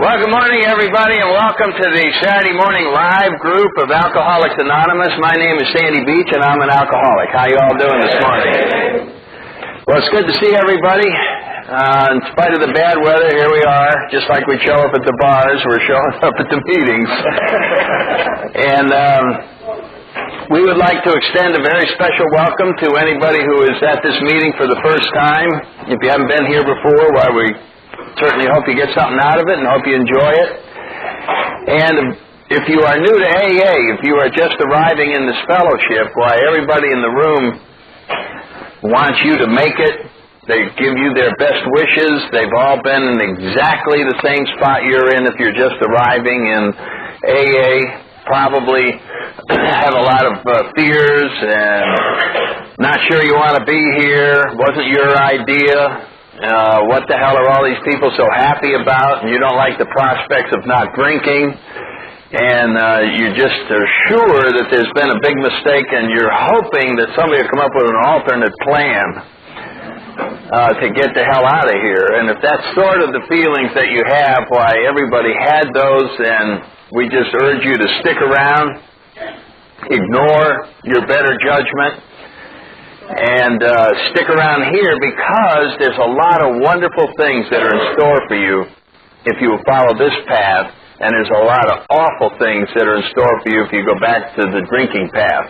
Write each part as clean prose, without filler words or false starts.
Well, good morning, everybody, and welcome to the Saturday morning live group of Alcoholics Anonymous. My name is Sandy Beach, and I'm an alcoholic. How you all doing this morning? Well, it's good to see everybody. In spite of the bad weather, here we are. Just like we show up at the bars, we're showing up at the meetings. And we would like to extend a very special welcome to anybody who is at this meeting for the first time. If you haven't been here before, why we certainly hope you get something out of it and hope you enjoy it. And if you are new to AA, if you are just arriving in this fellowship, why everybody in the room wants you to make it. They give you their best wishes. They've all been in exactly the same spot you're in if you're just arriving in AA. Probably have a lot of fears and not sure you want to be here. Wasn't your idea. What the hell are all these people so happy about? And you don't like the prospects of not drinking. And you just are sure that there's been a big mistake, and you're hoping that somebody will come up with an alternate plan to get the hell out of here. And if that's sort of the feelings that you have, why everybody had those, and we just urge you to stick around, ignore your better judgment, and stick around here, because there's a lot of wonderful things that are in store for you if you will follow this path, and there's a lot of awful things that are in store for you if you go back to the drinking path.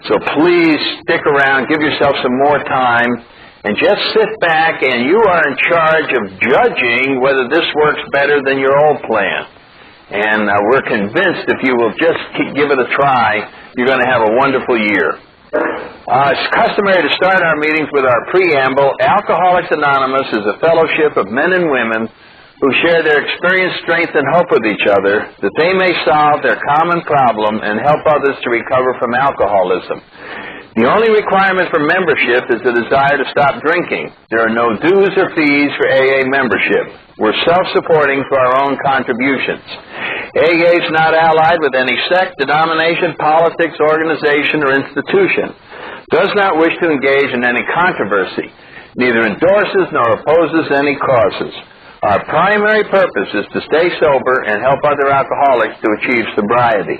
So please stick around, give yourself some more time, and just sit back, and you are in charge of judging whether this works better than your old plan. And we're convinced if you will just give it a try, you're going to have a wonderful year. It's customary to start our meetings with our preamble. Alcoholics Anonymous is a fellowship of men and women who share their experience, strength, and hope with each other, that they may solve their common problem and help others to recover from alcoholism. The only requirement for membership is the desire to stop drinking. There are no dues or fees for AA membership. We're self-supporting for our own contributions. AA is not allied with any sect, denomination, politics, organization, or institution. Does not wish to engage in any controversy. Neither endorses nor opposes any causes. Our primary purpose is to stay sober and help other alcoholics to achieve sobriety.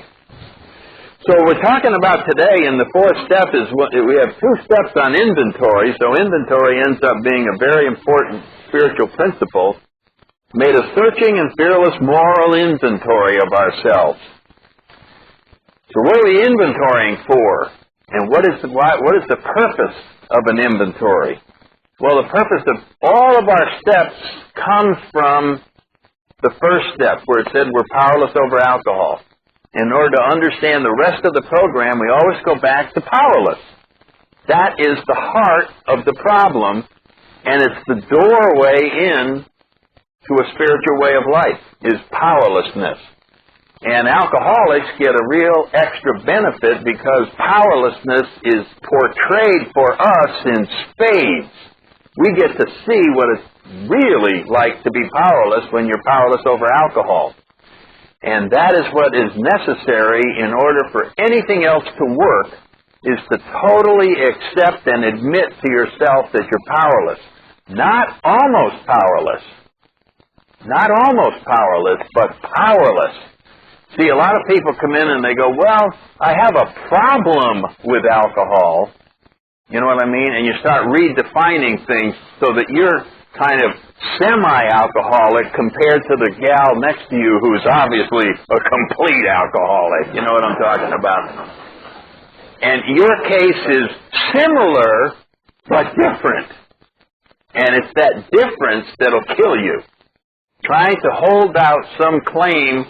So what we're talking about today in the fourth step is we have two steps on inventory. So inventory ends up being a very important spiritual principle. Made a searching and fearless moral inventory of ourselves. So what are we inventorying for? And what is the purpose of an inventory? Well, the purpose of all of our steps comes from the first step, where it said we're powerless over alcohol. In order to understand the rest of the program, we always go back to powerless. That is the heart of the problem, and it's the doorway in to a spiritual way of life, is powerlessness. And alcoholics get a real extra benefit because powerlessness is portrayed for us in spades. We get to see what it's really like to be powerless when you're powerless over alcohol. And that is what is necessary in order for anything else to work, is to totally accept and admit to yourself that you're powerless. Not almost powerless. Not almost powerless, but powerless. See, a lot of people come in and they go, well, I have a problem with alcohol. You know what I mean? And you start redefining things so that you're kind of semi-alcoholic compared to the gal next to you who's obviously a complete alcoholic. You know what I'm talking about? And your case is similar but different. And it's that difference that'll kill you. Trying to hold out some claim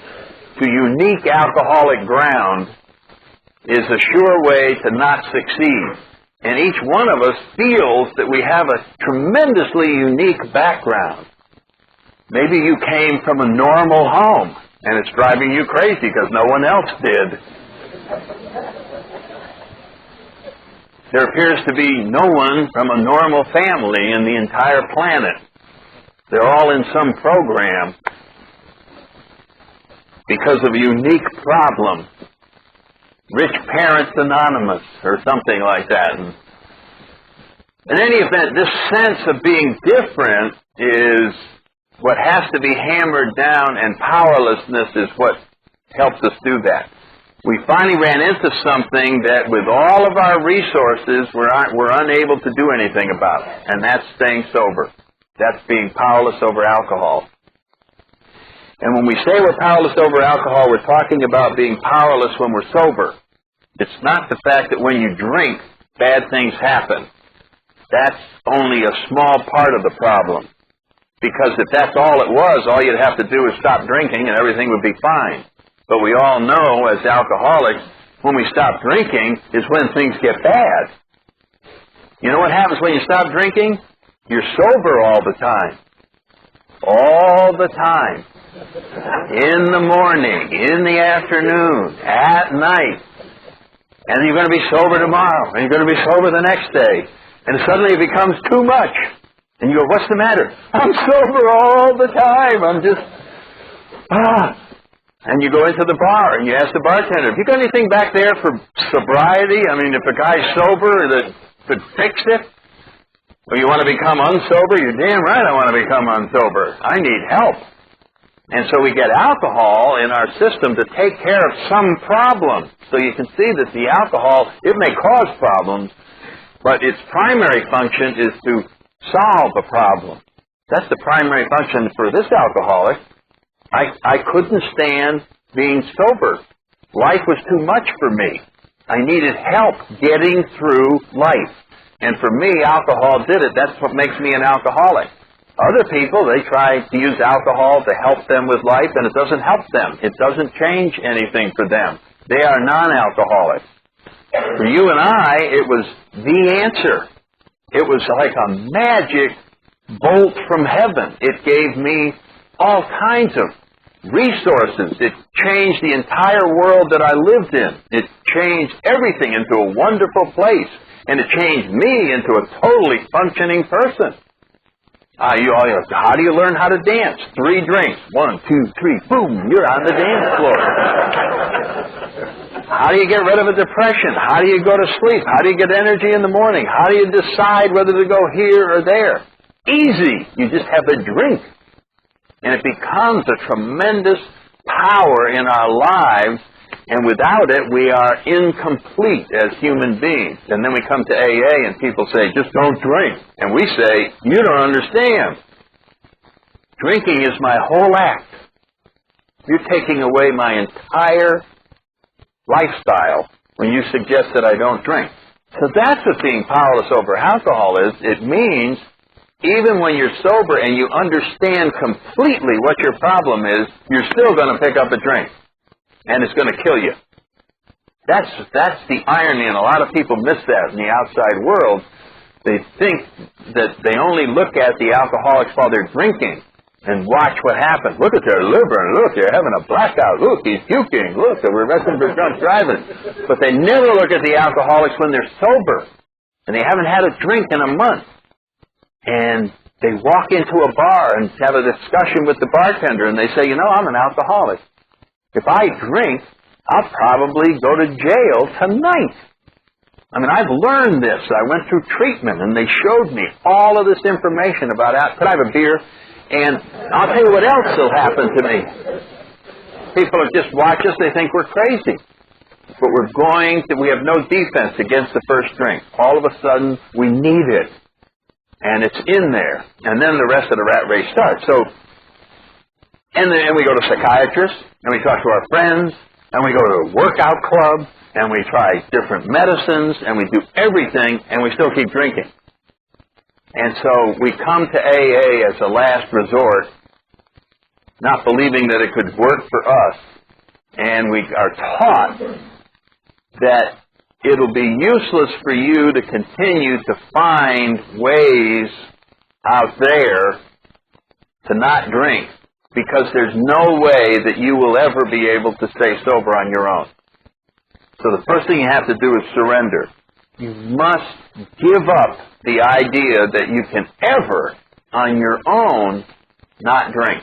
to unique alcoholic ground is a sure way to not succeed. And each one of us feels that we have a tremendously unique background. Maybe you came from a normal home, and it's driving you crazy because no one else did. There appears to be no one from a normal family in the entire planet. They're all in some program because of a unique problem. Rich Parents Anonymous or something like that. And in any event, this sense of being different is what has to be hammered down, and powerlessness is what helps us do that. We finally ran into something that with all of our resources, we're unable to do anything about, and that's staying sober. That's being powerless over alcohol. And when we say we're powerless over alcohol, we're talking about being powerless when we're sober. It's not the fact that when you drink, bad things happen. That's only a small part of the problem. Because if that's all it was, all you'd have to do is stop drinking and everything would be fine. But we all know, as alcoholics, when we stop drinking is when things get bad. You know what happens when you stop drinking? You're sober all the time. All the time. In the morning, in the afternoon, at night. And you're going to be sober tomorrow, and you're going to be sober the next day. And suddenly it becomes too much. And you go, what's the matter? I'm sober all the time. I'm just, And you go into the bar and you ask the bartender, have you got anything back there for sobriety? I mean, if a guy's sober that could fix it? Or you want to become unsober? You're damn right I want to become unsober. I need help. And so we get alcohol in our system to take care of some problem. So you can see that the alcohol, it may cause problems, but its primary function is to solve a problem. That's the primary function for this alcoholic. I couldn't stand being sober. Life was too much for me. I needed help getting through life. And for me, alcohol did it. That's what makes me an alcoholic. Other people, they try to use alcohol to help them with life, and it doesn't help them. It doesn't change anything for them. They are non-alcoholics. For you and I, it was the answer. It was like a magic bolt from heaven. It gave me all kinds of resources. It changed the entire world that I lived in. It changed everything into a wonderful place. And it changed me into a totally functioning person. How do you learn how to dance? 3 drinks. 1, 2, 3, boom, you're on the dance floor. How do you get rid of a depression? How do you go to sleep? How do you get energy in the morning? How do you decide whether to go here or there? Easy. You just have a drink. And it becomes a tremendous power in our lives, and without it, we are incomplete as human beings. And then we come to AA, and people say, just don't drink. And we say, you don't understand. Drinking is my whole act. You're taking away my entire lifestyle when you suggest that I don't drink. So that's what being powerless over alcohol is. It means even when you're sober and you understand completely what your problem is, you're still going to pick up a drink. And it's going to kill you. That's the irony, and a lot of people miss that in the outside world. They think that they only look at the alcoholics while they're drinking and watch what happens. Look at their liver, and look, they're having a blackout. Look, he's puking. Look, we're arresting for drunk driving. But they never look at the alcoholics when they're sober, and they haven't had a drink in a month. And they walk into a bar and have a discussion with the bartender, and they say, you know, I'm an alcoholic. If I drink, I'll probably go to jail tonight. I mean, I've learned this. I went through treatment, and they showed me all of this information about it. Could I have a beer? And I'll tell you what else will happen to me. People will just watch us. They think we're crazy. But we have no defense against the first drink. All of a sudden, we need it. And it's in there. And then the rest of the rat race starts. And we go to psychiatrists, and we talk to our friends, and we go to a workout club, and we try different medicines, and we do everything, and we still keep drinking. And so we come to AA as a last resort, not believing that it could work for us. And we are taught that it'll be useless for you to continue to find ways out there to not drink, because there's no way that you will ever be able to stay sober on your own. So the first thing you have to do is surrender. You must give up the idea that you can ever, on your own, not drink.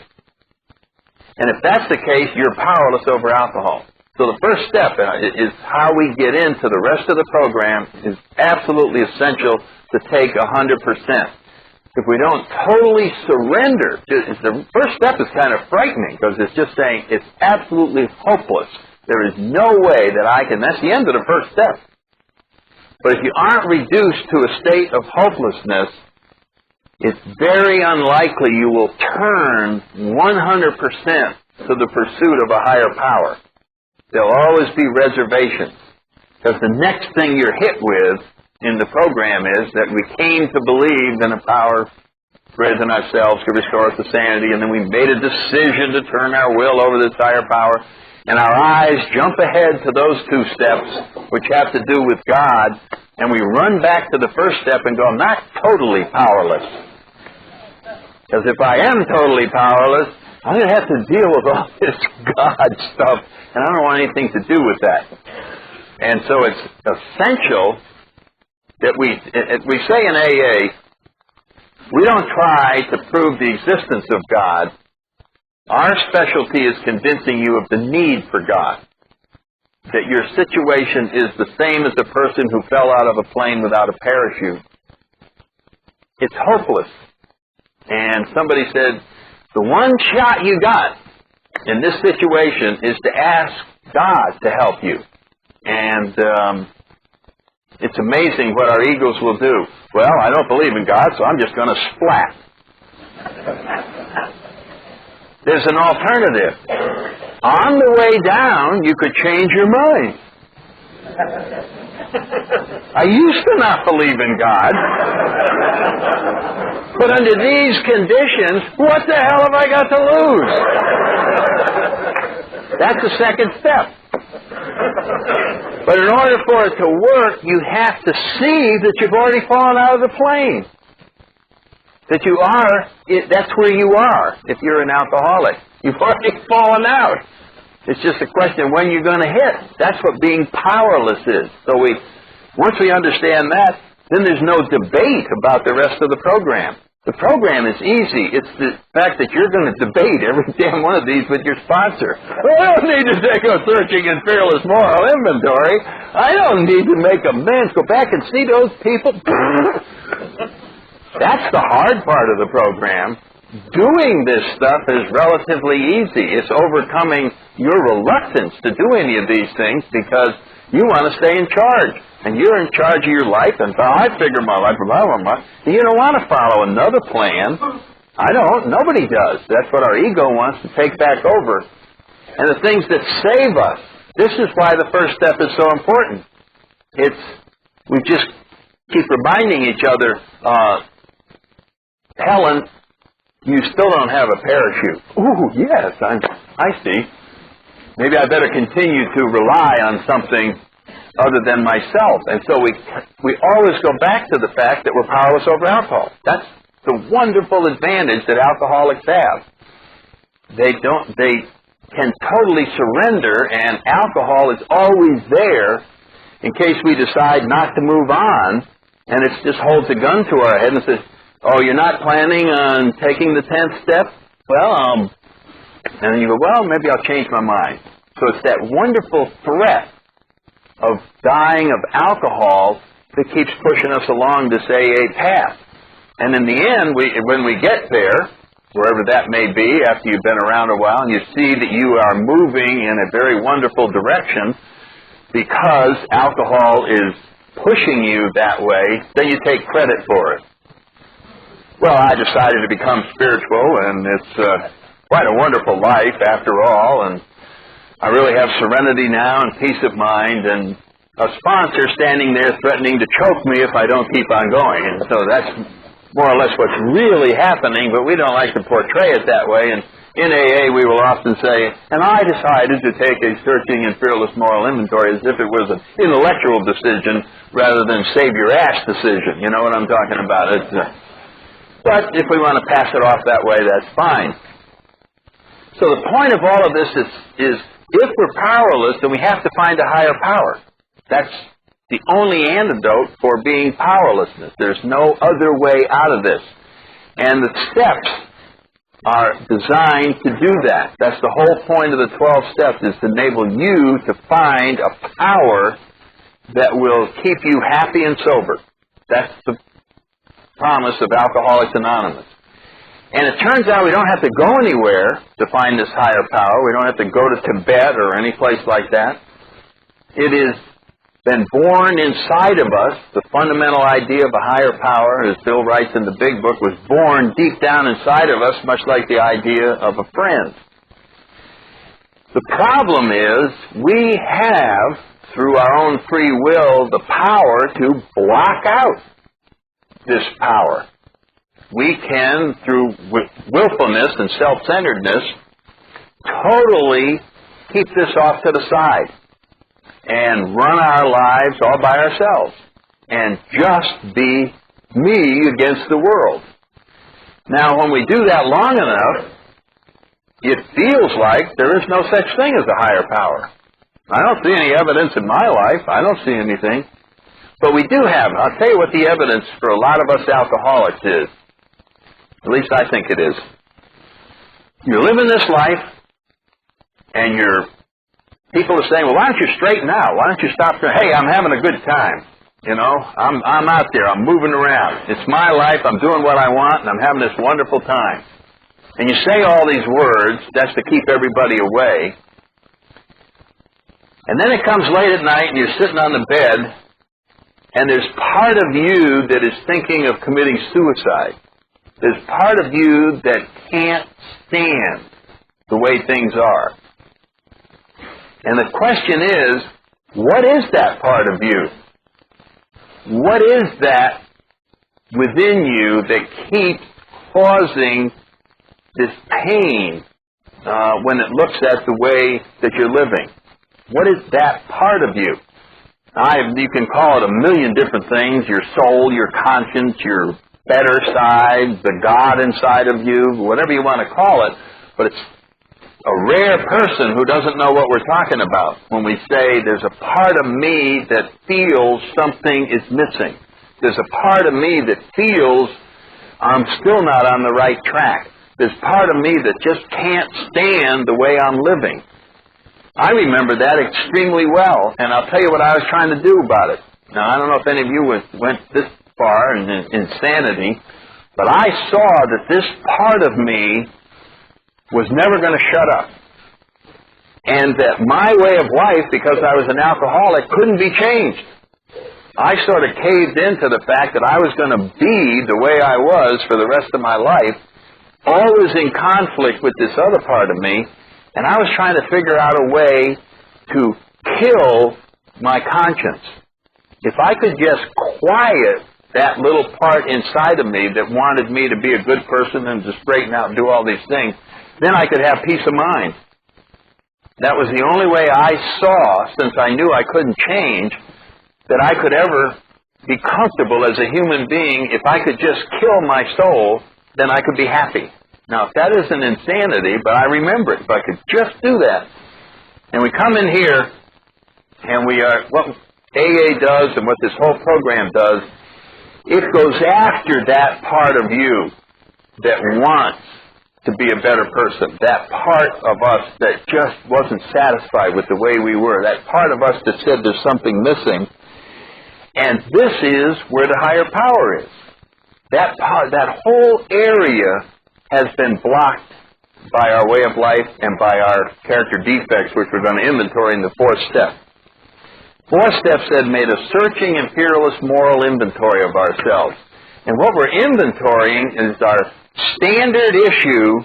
And if that's the case, you're powerless over alcohol. So the first step is how we get into the rest of the program is absolutely essential to take 100%. if we don't totally surrender, the first step is kind of frightening because it's just saying it's absolutely hopeless. There is no way that I can, that's the end of the first step. But if you aren't reduced to a state of hopelessness, it's very unlikely you will turn 100% to the pursuit of a higher power. There'll always be reservations. Because the next thing you're hit with in the program is that we came to believe in a power greater than ourselves could restore us to sanity, and then we made a decision to turn our will over to this higher power, and our eyes jump ahead to those two steps, which have to do with God, and we run back to the first step and go, I'm not totally powerless. Because if I am totally powerless, I'm going to have to deal with all this God stuff, and I don't want anything to do with that. And so it's essential that we say in AA, we don't try to prove the existence of God. Our specialty is convincing you of the need for God. That your situation is the same as a person who fell out of a plane without a parachute. It's hopeless. And somebody said, the one shot you got in this situation is to ask God to help you. And it's amazing what our egos will do. Well, I don't believe in God, so I'm just going to splat. There's an alternative. On the way down, you could change your mind. I used to not believe in God. But under these conditions, what the hell have I got to lose? That's the second step. But in order for it to work, you have to see that you've already fallen out of the plane. That you are, that's where you are if you're an alcoholic. You've already fallen out. It's just a question of when you're going to hit. That's what being powerless is. So once we understand that, then there's no debate about the rest of the program. The program is easy. It's the fact that you're going to debate every damn one of these with your sponsor. Well, I don't need to take a searching and fearless moral inventory. I don't need to make amends. Go back and see those people. That's the hard part of the program. Doing this stuff is relatively easy. It's overcoming your reluctance to do any of these things because you want to stay in charge. And you're in charge of your life, and I figure my life, you don't want to follow another plan. I don't. Nobody does. That's what our ego wants to take back over. And the things that save us, this is why the first step is so important. We just keep reminding each other, Helen, you still don't have a parachute. Ooh, yes, I see. Maybe I better continue to rely on something other than myself. And so we always go back to the fact that we're powerless over alcohol. That's the wonderful advantage that alcoholics have. They can totally surrender, and alcohol is always there in case we decide not to move on, and it just holds a gun to our head and says, oh, you're not planning on taking the 10th step? Well, and then you go, well, maybe I'll change my mind. So it's that wonderful threat of dying of alcohol that keeps pushing us along this AA path. And in the end, when we get there, wherever that may be, after you've been around a while, and you see that you are moving in a very wonderful direction because alcohol is pushing you that way, then you take credit for it. Well, I decided to become spiritual, and it's quite a wonderful life after all, and I really have serenity now and peace of mind, and a sponsor standing there threatening to choke me if I don't keep on going. And so that's more or less what's really happening, but we don't like to portray it that way. And in AA, we will often say, and I decided to take a searching and fearless moral inventory as if it was an intellectual decision rather than save-your-ass decision. You know what I'm talking about? But if we want to pass it off that way, that's fine. So the point of all of this is if we're powerless, then we have to find a higher power. That's the only antidote for being powerlessness. There's no other way out of this. And the steps are designed to do that. That's the whole point of the 12 steps, is to enable you to find a power that will keep you happy and sober. That's the promise of Alcoholics Anonymous. And it turns out we don't have to go anywhere to find this higher power. We don't have to go to Tibet or any place like that. It has been born inside of us. The fundamental idea of a higher power, as Bill writes in the Big Book, was born deep down inside of us, much like the idea of a friend. The problem is we have, through our own free will, the power to block out this power. We can, through willfulness and self-centeredness, totally keep this off to the side and run our lives all by ourselves and just be me against the world. Now, when we do that long enough, it feels like there is no such thing as a higher power. I don't see any evidence in my life. I don't see anything. But we do have. I'll tell you what the evidence for a lot of us alcoholics is. At least I think it is. You're living this life, and people are saying, well, why don't you straighten out? Why don't you stop saying, hey, I'm having a good time. You know, I'm out there. I'm moving around. It's my life. I'm doing what I want, and I'm having this wonderful time. And you say all these words, that's to keep everybody away. And then it comes late at night, and you're sitting on the bed, and there's part of you that is thinking of committing suicide. There's part of you that can't stand the way things are. And the question is, what is that part of you? What is that within you that keeps causing this pain when it looks at the way that you're living? What is that part of you? You can call it a million different things, your soul, your conscience, your better side, the God inside of you, whatever you want to call it, but it's a rare person who doesn't know what we're talking about when we say there's a part of me that feels something is missing. There's a part of me that feels I'm still not on the right track. There's part of me that just can't stand the way I'm living. I remember that extremely well, and I'll tell you what I was trying to do about it. Now, I don't know if any of you went this far in insanity, but I saw that this part of me was never going to shut up, and that my way of life, because I was an alcoholic, couldn't be changed. I sort of caved into the fact that I was going to be the way I was for the rest of my life, always in conflict with this other part of me, and I was trying to figure out a way to kill my conscience. If I could just quiet that little part inside of me that wanted me to be a good person and to straighten out and do all these things, then I could have peace of mind. That was the only way I saw, since I knew I couldn't change, that I could ever be comfortable as a human being. If I could just kill my soul, then I could be happy. Now, if that isn't insanity, but I remember it, if I could just do that. And we come in here, and what AA does and what this whole program does, it goes after that part of you that wants to be a better person, that part of us that just wasn't satisfied with the way we were, that part of us that said there's something missing. And this is where the higher power is. That whole area has been blocked by our way of life and by our character defects, which we're going to inventory in the fourth step. Fourth step said, made a searching and fearless moral inventory of ourselves. And what we're inventorying is our standard issue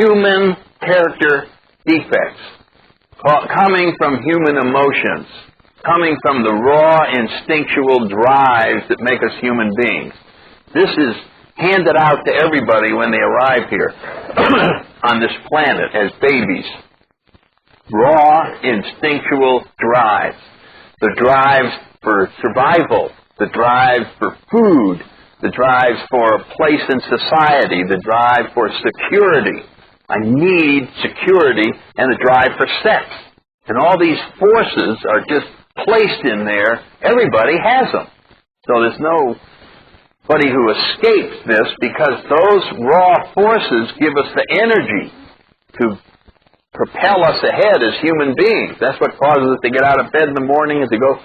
human character defects, coming from human emotions, coming from the raw instinctual drives that make us human beings. This is handed out to everybody when they arrive here on this planet as babies. Raw instinctual drives. The drives for survival, the drives for food, the drives for a place in society, the drive for security. I need security, and the drive for sex. And all these forces are just placed in there. Everybody has them. So there's nobody who escapes this, because those raw forces give us the energy to propel us ahead as human beings. That's what causes us to get out of bed in the morning and to go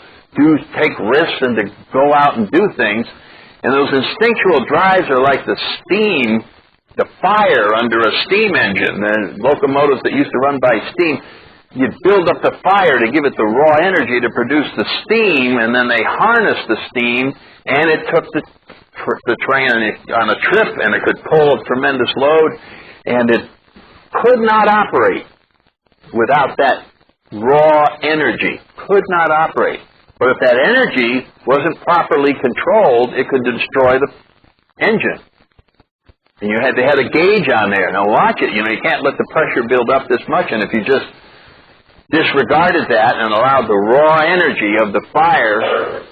take risks and to go out and do things. And those instinctual drives are like the steam, the fire under a steam engine. The locomotives that used to run by steam, you'd build up the fire to give it the raw energy to produce the steam, and then they harnessed the steam, and it took the train on a trip, and it could pull a tremendous load, and it could not operate without that raw energy. Could not operate. But if that energy wasn't properly controlled, it could destroy the engine. And they had a gauge on there. Now watch it. You can't let the pressure build up this much, and if you just disregarded that and allowed the raw energy of the fire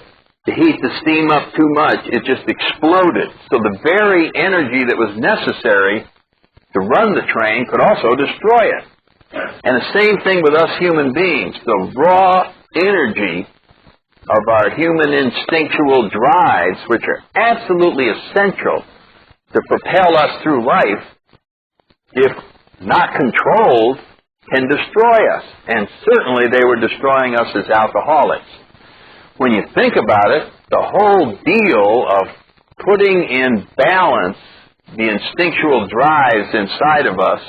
to heat the steam up too much, it just exploded. So the very energy that was necessary to run the train could also destroy it. And the same thing with us human beings. The raw energy of our human instinctual drives, which are absolutely essential to propel us through life, if not controlled, can destroy us. And certainly they were destroying us as alcoholics. When you think about it, the whole deal of putting in balance the instinctual drives inside of us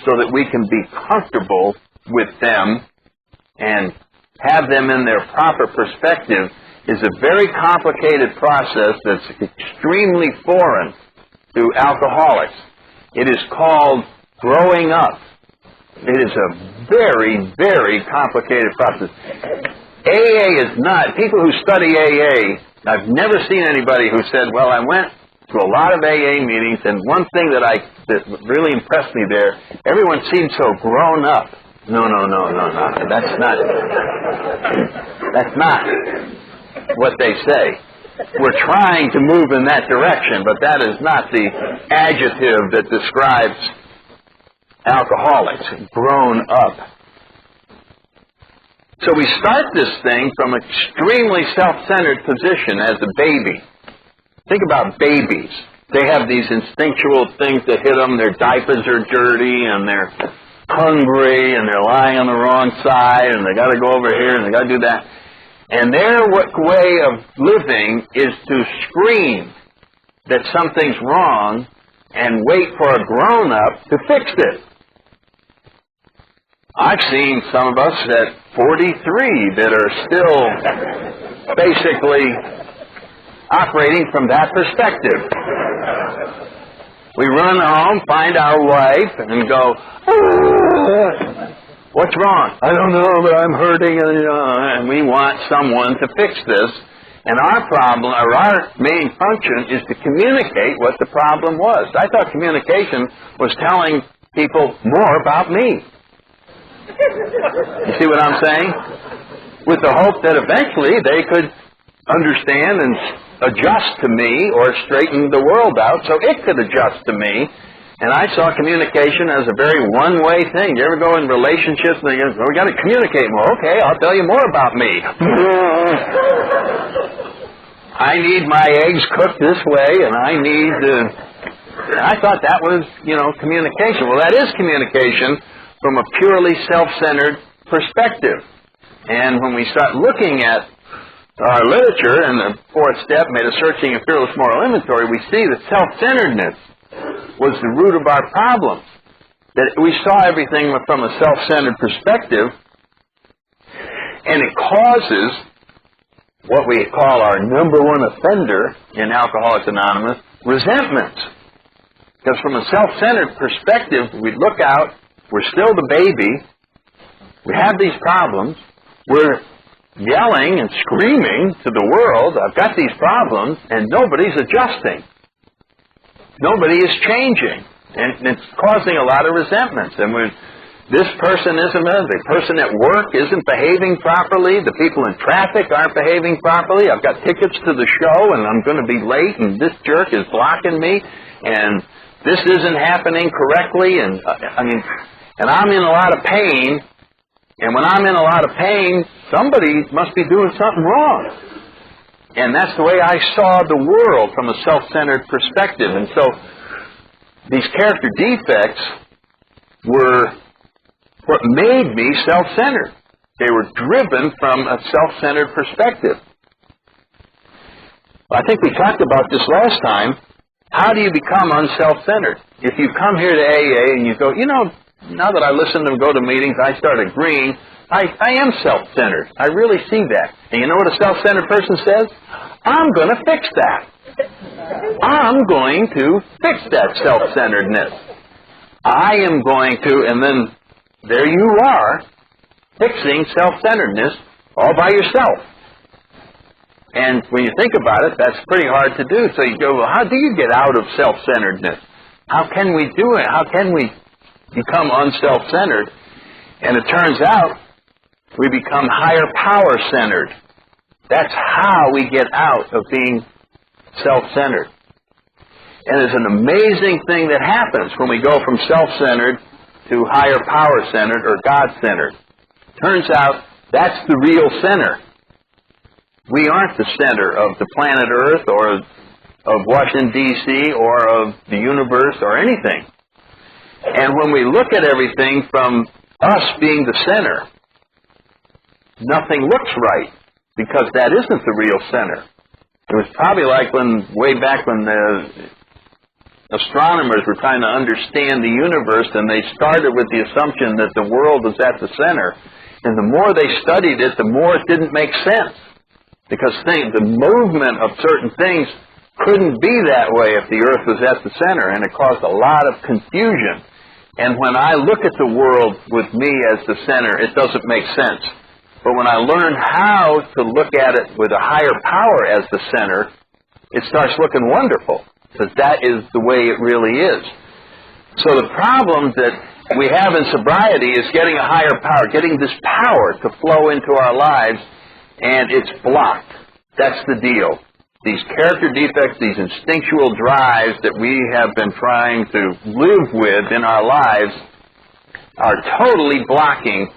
so that we can be comfortable with them and have them in their proper perspective is a very complicated process that's extremely foreign to alcoholics. It is called growing up. It is a very, very complicated process. AA is not, people who study AA, I've never seen anybody who said, well, I went to a lot of AA meetings, and one thing that really impressed me there, everyone seemed so grown up. No. That's not what they say. We're trying to move in that direction, but that is not the adjective that describes alcoholics, grown up. So we start this thing from an extremely self-centered position as a baby. Think about babies. They have these instinctual things that hit them. Their diapers are dirty, and they're hungry, and they're lying on the wrong side, and they got to go over here, and they got to do that. And their way of living is to scream that something's wrong and wait for a grown-up to fix it. I've seen some of us at 43 that are still basically operating from that perspective. We run home, find our wife, and go, what's wrong? I don't know, but I'm hurting, and we want someone to fix this. And our problem, or our main function, is to communicate what the problem was. I thought communication was telling people more about me. You see what I'm saying? With the hope that eventually they could understand and adjust to me or straighten the world out so it could adjust to me. And I saw communication as a very one-way thing. You ever go in relationships and they go, well, we got to communicate more. Okay, I'll tell you more about me. I need my eggs cooked this way, and I thought that was, communication. Well, that is communication from a purely self-centered perspective. And when we start looking at our literature, and the fourth step, made a searching and fearless moral inventory, we see that self-centeredness was the root of our problems. That we saw everything from a self-centered perspective, and it causes what we call our number one offender in Alcoholics Anonymous, resentment. Because from a self-centered perspective, we look out, we're still the baby, we have these problems, we're yelling and screaming to the world, I've got these problems, and nobody's adjusting. Nobody is changing. And it's causing a lot of resentments. And when this person the person at work isn't behaving properly, the people in traffic aren't behaving properly, I've got tickets to the show and I'm going to be late, and this jerk is blocking me, and this isn't happening correctly, and and I'm in a lot of pain. And when I'm in a lot of pain, somebody must be doing something wrong. And that's the way I saw the world from a self-centered perspective. And so these character defects were what made me self-centered. They were driven from a self-centered perspective. I think we talked about this last time. How do you become unself-centered? If you come here to AA and you go, now that I listen to them go to meetings, I start agreeing, I am self-centered. I really see that. And you know what a self-centered person says? I'm going to fix that. I'm going to fix that self-centeredness. I am going to, and then there you are, fixing self-centeredness all by yourself. And when you think about it, that's pretty hard to do. So you go, well, how do you get out of self-centeredness? How can we do it? How can we become unself-centered? And it turns out we become higher power-centered. That's how we get out of being self-centered. And there's an amazing thing that happens when we go from self-centered to higher power-centered or God-centered. Turns out that's the real center. We aren't the center of the planet Earth or of Washington, D.C. or of the universe or anything. And when we look at everything from us being the center, nothing looks right because that isn't the real center. It was probably like way back when the astronomers were trying to understand the universe and they started with the assumption that the world was at the center. And the more they studied it, the more it didn't make sense. Because the movement of certain things couldn't be that way if the earth was at the center, and it caused a lot of confusion. And when I look at the world with me as the center, it doesn't make sense. But when I learn how to look at it with a higher power as the center, it starts looking wonderful, because that is the way it really is. So the problem that we have in sobriety is getting a higher power, getting this power to flow into our lives, and it's blocked. That's the deal. These character defects, these instinctual drives that we have been trying to live with in our lives are totally blocking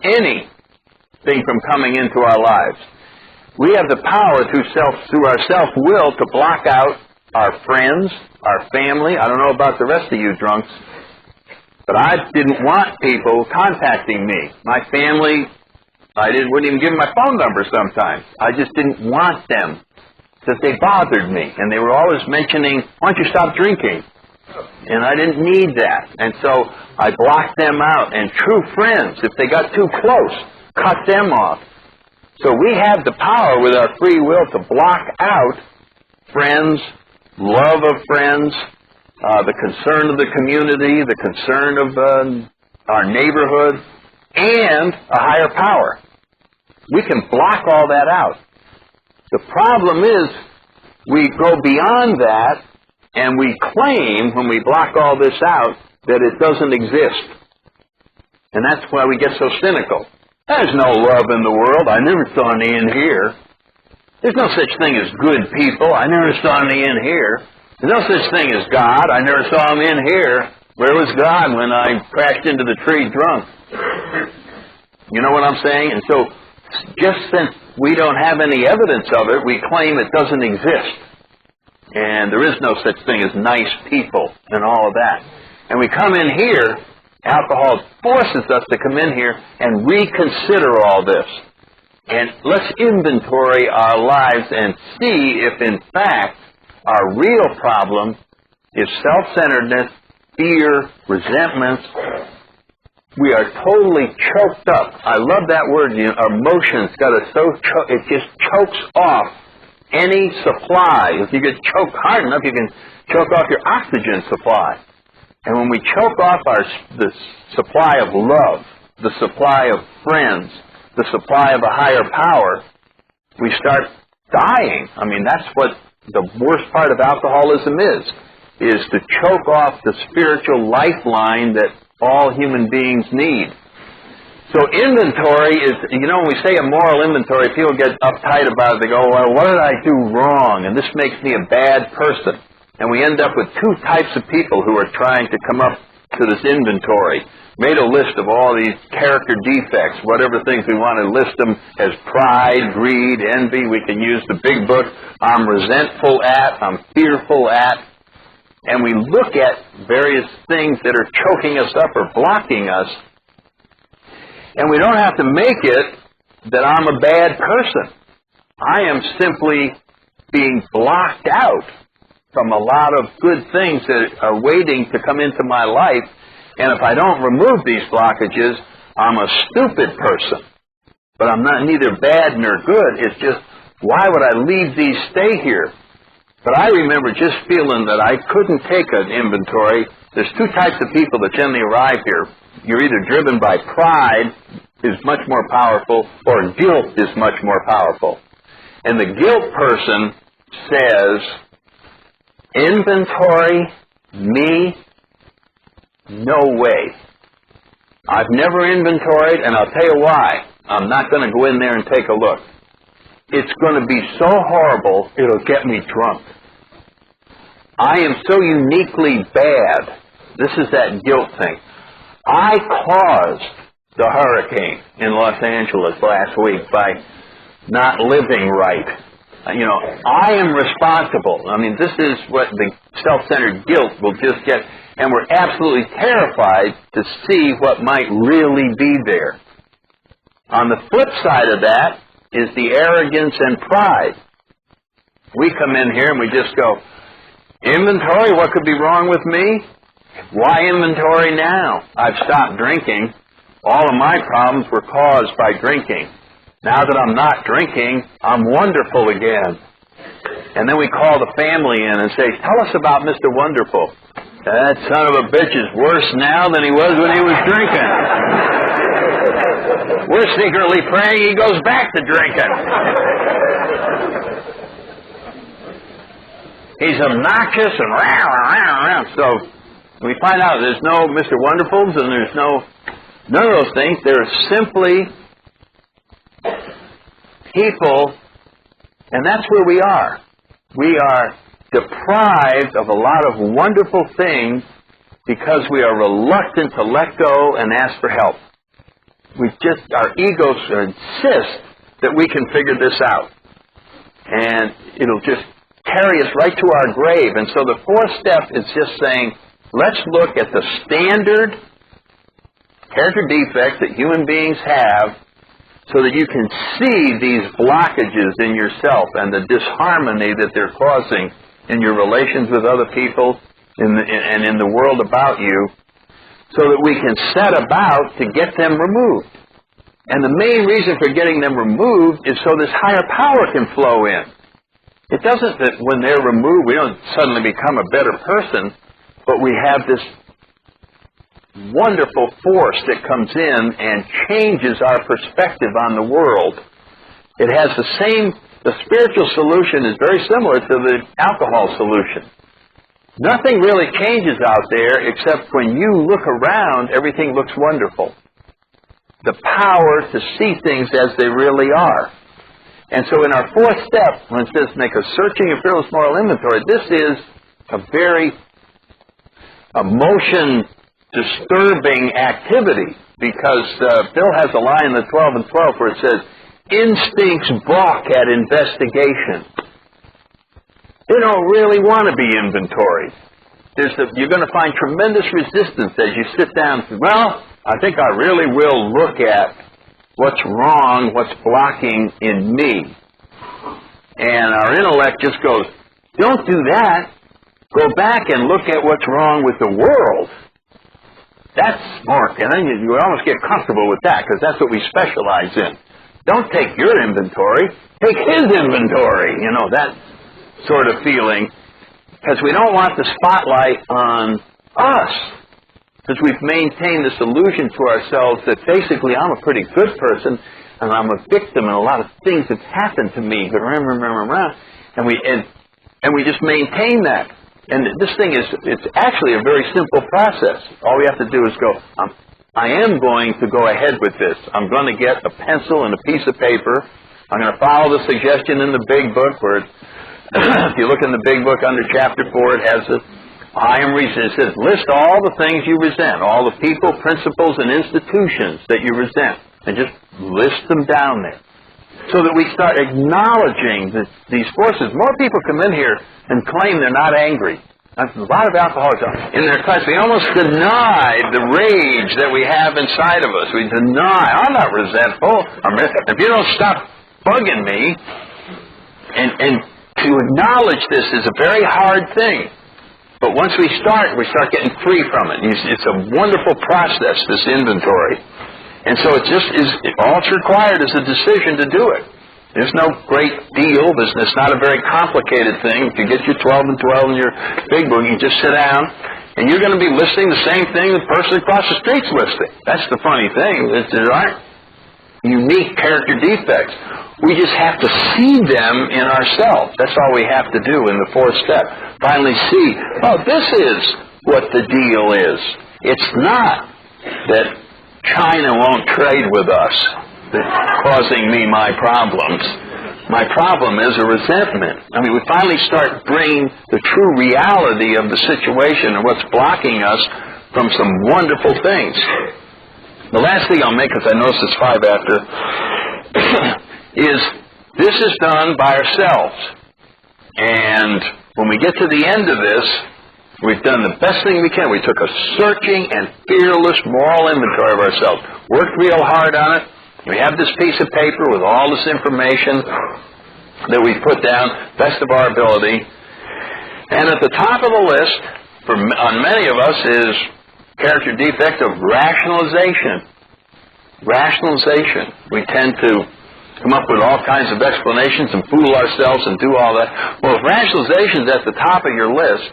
anything from coming into our lives. We have the power through our self-will to block out our friends, our family. I don't know about the rest of you drunks, but I didn't want people contacting me. My family, wouldn't even give them my phone number sometimes. I just didn't want them, because they bothered me. And they were always mentioning, why don't you stop drinking? And I didn't need that. And so I blocked them out. And true friends, if they got too close, cut them off. So we have the power with our free will to block out friends, love of friends, the concern of the community, the concern of our neighborhood, and a higher power. We can block all that out. The problem is we go beyond that and we claim, when we block all this out, that it doesn't exist. And that's why we get so cynical. There's no love in the world. I never saw any in here. There's no such thing as good people. I never saw any in here. There's no such thing as God. I never saw him in here. Where was God when I crashed into the tree drunk? You know what I'm saying? And so, just since we don't have any evidence of it, we claim it doesn't exist. And there is no such thing as nice people and all of that. And we come in here, alcohol forces us to come in here and reconsider all this. And let's inventory our lives and see if, in fact, our real problem is self-centeredness, fear, resentments. We are totally choked up. I love that word. Our emotions it just chokes off any supply. If you get choked hard enough, you can choke off your oxygen supply. And when we choke off the supply of love, the supply of friends, the supply of a higher power, we start dying. I mean, that's what the worst part of alcoholism is to choke off the spiritual lifeline that all human beings need. So inventory is, when we say a moral inventory, people get uptight about it. They go, well, what did I do wrong? And this makes me a bad person. And we end up with two types of people who are trying to come up to this inventory. Made a list of all these character defects, whatever things we want to list them as pride, greed, envy. We can use the big book, I'm resentful at, I'm fearful at. And we look at various things that are choking us up or blocking us. And we don't have to make it that I'm a bad person. I am simply being blocked out from a lot of good things that are waiting to come into my life. And if I don't remove these blockages, I'm a stupid person. But I'm not neither bad nor good. It's just, why would I leave these stay here? But I remember just feeling that I couldn't take an inventory. There's two types of people that generally arrive here. You're either driven by pride, is much more powerful, or guilt is much more powerful. And the guilt person says, inventory, me, no way. I've never inventoried, and I'll tell you why. I'm not going to go in there and take a look. It's going to be so horrible, it'll get me drunk. I am so uniquely bad. This is that guilt thing. I caused the hurricane in Los Angeles last week by not living right. I am responsible. I mean, this is what the self-centered guilt will just get, and we're absolutely terrified to see what might really be there. On the flip side of that is the arrogance and pride. We come in here and we just go, inventory, what could be wrong with me? Why inventory now? I've stopped drinking. All of my problems were caused by drinking. Now that I'm not drinking, I'm wonderful again. And then we call the family in and say, tell us about Mr. Wonderful. That son of a bitch is worse now than he was when he was drinking. We're secretly praying he goes back to drinking. He's obnoxious and rah. So we find out there's no Mr. Wonderfuls and there's none of those things. They're simply people, and that's where we are. We are deprived of a lot of wonderful things because we are reluctant to let go and ask for help. Our egos insist that we can figure this out. And it'll just carry us right to our grave. And so the fourth step is just saying, let's look at the standard character defects that human beings have so that you can see these blockages in yourself and the disharmony that they're causing in your relations with other people and in the world about you, so that we can set about to get them removed. And the main reason for getting them removed is so this higher power can flow in. It doesn't that when they're removed, we don't suddenly become a better person, but we have this wonderful force that comes in and changes our perspective on the world. It has the spiritual solution is very similar to the alcohol solution. Nothing really changes out there except when you look around, everything looks wonderful. The power to see things as they really are. And so in our fourth step, when it says make a searching and fearless moral inventory, this is a very emotion-disturbing activity because Bill has a line in the 12 and 12 where it says, instincts balk at investigation. They don't really want to be inventoried. You're going to find tremendous resistance as you sit down and say, well, I think I really will look at what's wrong, what's blocking in me. And our intellect just goes, don't do that. Go back and look at what's wrong with the world. That's smart. And then you almost get comfortable with that because that's what we specialize in. Don't take your inventory. Take his inventory. That sort of feeling. Because we don't want the spotlight on us. Because we've maintained this illusion to ourselves that basically I'm a pretty good person and I'm a victim and a lot of things have happened to me. And we just maintain that. And this thing it's actually a very simple process. All we have to do is go, I am going to go ahead with this. I'm going to get a pencil and a piece of paper. I'm going to follow the suggestion in the big book where if you look in the big book under chapter 4, it has it says, list all the things you resent, all the people, principles, and institutions that you resent, and just list them down there. So that we start acknowledging these forces. More people come in here and claim they're not angry. A lot of alcoholics in their class, we almost deny the rage that we have inside of us. We deny, I'm not resentful. If you don't stop bugging me, and to acknowledge this is a very hard thing. But once we start getting free from it. It's a wonderful process, this inventory. And so all it's required is a decision to do it. There's no great deal. It's not a very complicated thing. If you get your 12 and 12 and your big book, you just sit down, and you're going to be listing the same thing the person across the street's listing. That's the funny thing. There aren't unique character defects. We just have to see them in ourselves. That's all we have to do in the fourth step. Finally see, this is what the deal is. It's not that China won't trade with us that's causing me my problems. My problem is a resentment. We finally start bringing the true reality of the situation and what's blocking us from some wonderful things. The last thing I'll make, because I notice it's 5 after, is this is done by ourselves. And when we get to the end of this, we've done the best thing we can. We took a searching and fearless moral inventory of ourselves. Worked real hard on it. We have this piece of paper with all this information that we put down, best of our ability. And at the top of the list, on many of us, is character defect of rationalization. Rationalization. We tend to come up with all kinds of explanations and fool ourselves and do all that. Well, if rationalization is at the top of your list,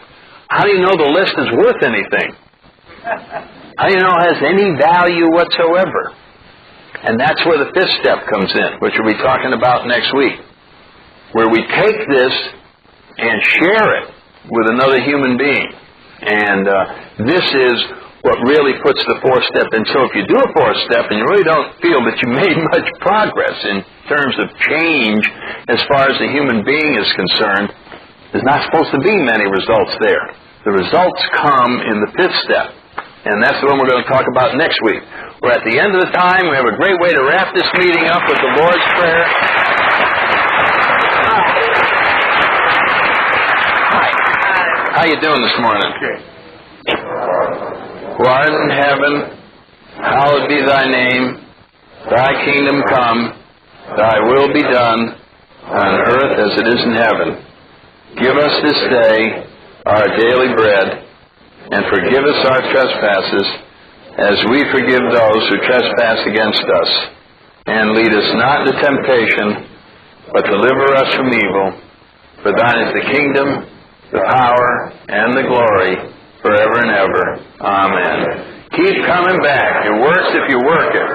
how do you know the list is worth anything? How do you know it has any value whatsoever? And that's where the fifth step comes in, which we'll be talking about next week, where we take this and share it with another human being. And this is what really puts the fourth step in. So if you do a fourth step and you really don't feel that you made much progress in terms of change as far as the human being is concerned, there's not supposed to be many results there. The results come in the fifth step. And that's the one we're going to talk about next week. We're at the end of the time. We have a great way to wrap this meeting up with the Lord's Prayer. Hi. How you doing this morning? Who art in heaven, hallowed be thy name. Thy kingdom come. Thy will be done on earth as it is in heaven. Give us this day our daily bread, and forgive us our trespasses, as we forgive those who trespass against us. And lead us not into temptation, but deliver us from evil. For thine is the kingdom, the power, and the glory, forever and ever. Amen. Keep coming back. It works if you work it.